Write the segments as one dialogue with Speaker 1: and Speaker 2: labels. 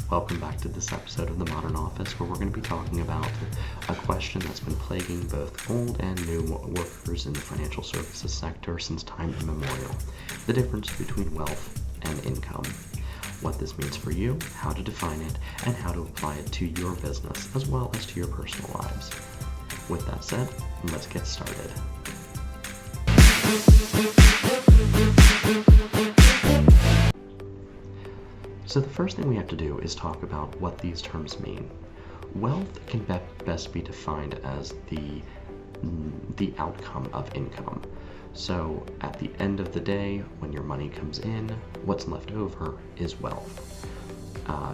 Speaker 1: Welcome back to this episode of The Modern Office, where we're going to be talking about a question that's been plaguing both old and new workers in the financial services sector since time immemorial: the difference between wealth and income. What this means for you, how to define it, and how to apply it to your business as well as to your personal lives. With that said, let's get started. So the first thing we have to do is talk about what these terms mean. Wealth can best be defined as the outcome of income. So at the end of the day, when your money comes in, what's left over is wealth.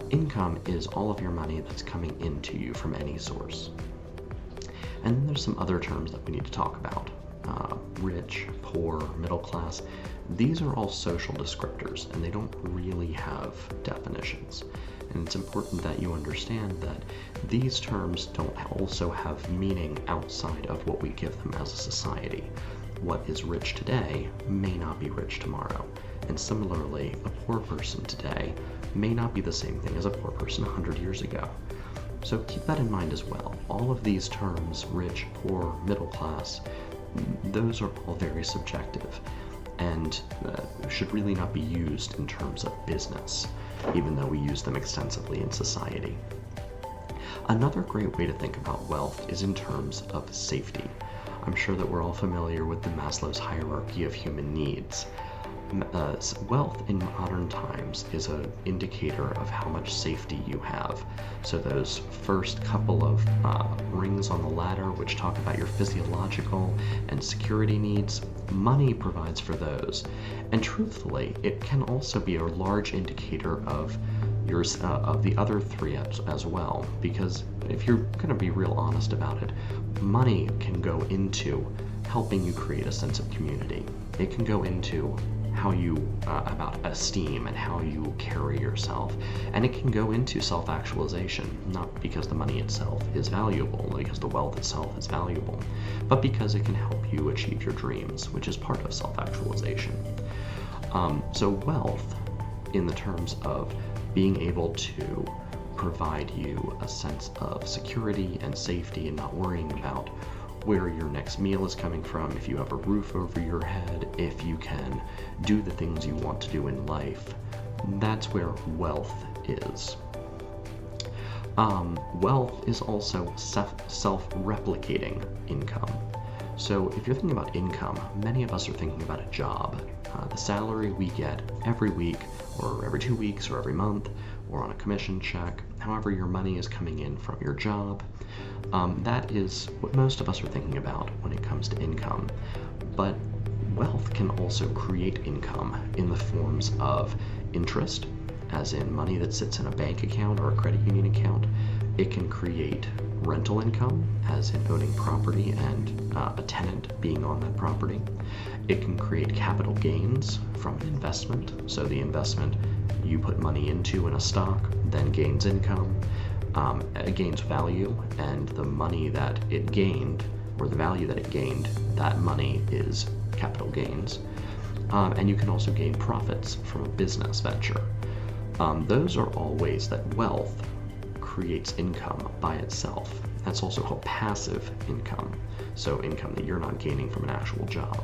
Speaker 1: Income is all of your money that's coming into you from any source. And then there's some other terms that we need to talk about. Rich, poor, middle class. These are all social descriptors, and they don't really have definitions. And it's important that you understand that these terms don't also have meaning outside of what we give them as a society. What is rich today may not be rich tomorrow. And similarly, a poor person today may not be the same thing as a poor person 100 years ago. So keep that in mind as well. All of these terms, rich, poor, middle class, those are all very subjective and should really not be used in terms of business, even though we use them extensively in society. Another great way to think about wealth is in terms of safety. I'm sure that we're all familiar with the Maslow's hierarchy of human needs. Wealth in modern times is an indicator of how much safety you have. So those first couple of rings on the ladder, which talk about your physiological and security needs, money provides for those. And truthfully, it can also be a large indicator of the other three as well, because if you're going to be real honest about it, money can go into helping you create a sense of community. It can go into how you about esteem and how you carry yourself, and it can go into self-actualization, not because the money itself is valuable, because the wealth itself is valuable, but because it can help you achieve your dreams, which is part of self-actualization. So wealth, in the terms of being able to provide you a sense of security and safety and not worrying about where your next meal is coming from, if you have a roof over your head, if you can do the things you want to do in life, that's where wealth is. Wealth is also self-replicating income. So if you're thinking about income, many of us are thinking about a job. The salary we get every week, or every 2 weeks, or every month, or on a commission check, however your money is coming in from your job. That is what most of us are thinking about when it comes to income. But wealth can also create income in the forms of interest, as in money that sits in a bank account or a credit union account. It can create rental income, as in owning property and a tenant being on that property. It can create capital gains from an investment. So the investment you put money into in a stock then gains income. It gains value, and the money that it gained, or the value that it gained, that money is capital gains. And you can also gain profits from a business venture. Those are all ways that wealth creates income by itself. That's also called passive income, so income that you're not gaining from an actual job.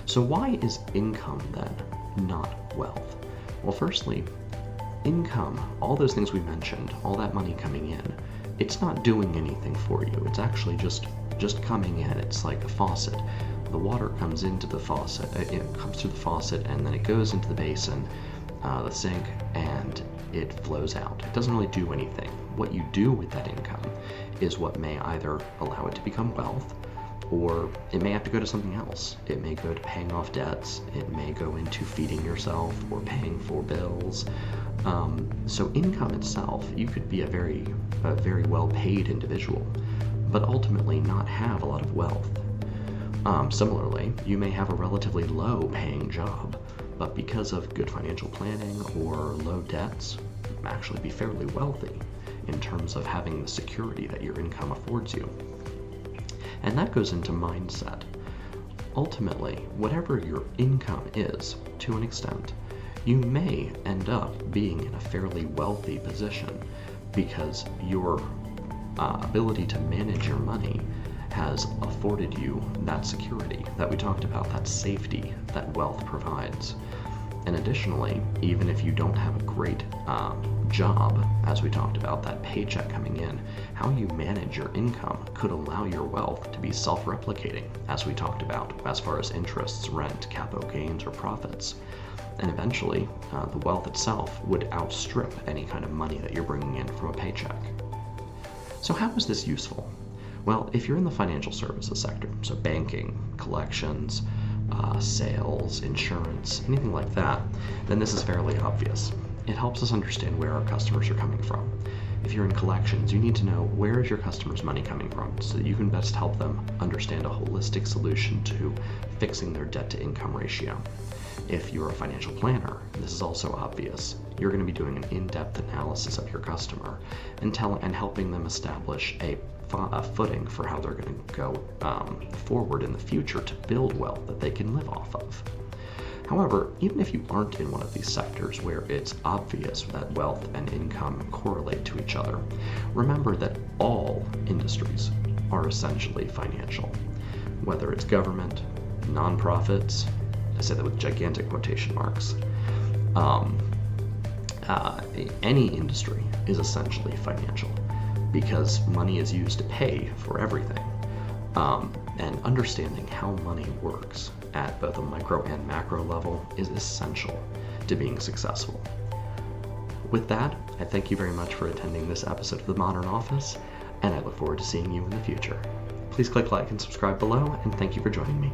Speaker 1: So why is income then not wealth? Well, firstly, income, all those things we mentioned, all that money coming in, it's not doing anything for you. It's actually just coming in. It's like a faucet. The water comes into the faucet, it comes through the faucet, and then it goes into the basin, the sink, and it flows out. It doesn't really do anything. What you do with that income is what may either allow it to become wealth, or it may have to go to something else. It may go to paying off debts. It may go into feeding yourself or paying for bills. So income itself, you could be a very well-paid individual, but ultimately not have a lot of wealth. Similarly, you may have a relatively low-paying job, but because of good financial planning or low debts, actually be fairly wealthy in terms of having the security that your income affords you. And that goes into mindset. Ultimately, whatever your income is, to an extent, you may end up being in a fairly wealthy position because your ability to manage your money has afforded you that security that we talked about, that safety that wealth provides. And additionally, even if you don't have a great job, as we talked about, that paycheck coming in, how you manage your income could allow your wealth to be self-replicating, as we talked about, as far as interests, rent, capital gains, or profits. And eventually, the wealth itself would outstrip any kind of money that you're bringing in from a paycheck. So how is this useful? Well, if you're in the financial services sector, so banking, collections, sales, insurance, anything like that, then this is fairly obvious. It helps us understand where our customers are coming from. If you're in collections, you need to know where is your customer's money coming from so that you can best help them understand a holistic solution to fixing their debt-to-income ratio. If you're a financial planner, this is also obvious. You're going to be doing an in-depth analysis of your customer and helping them establish a footing for how they're going to go forward in the future to build wealth that they can live off of. However, even if you aren't in one of these sectors where it's obvious that wealth and income correlate to each other, remember that all industries are essentially financial. Whether it's government, nonprofits, I say that with gigantic quotation marks, any industry is essentially financial because money is used to pay for everything. And understanding how money works at both a micro and macro level is essential to being successful. With that, I thank you very much for attending this episode of The Modern Office, and I look forward to seeing you in the future. Please click like and subscribe below, and thank you for joining me.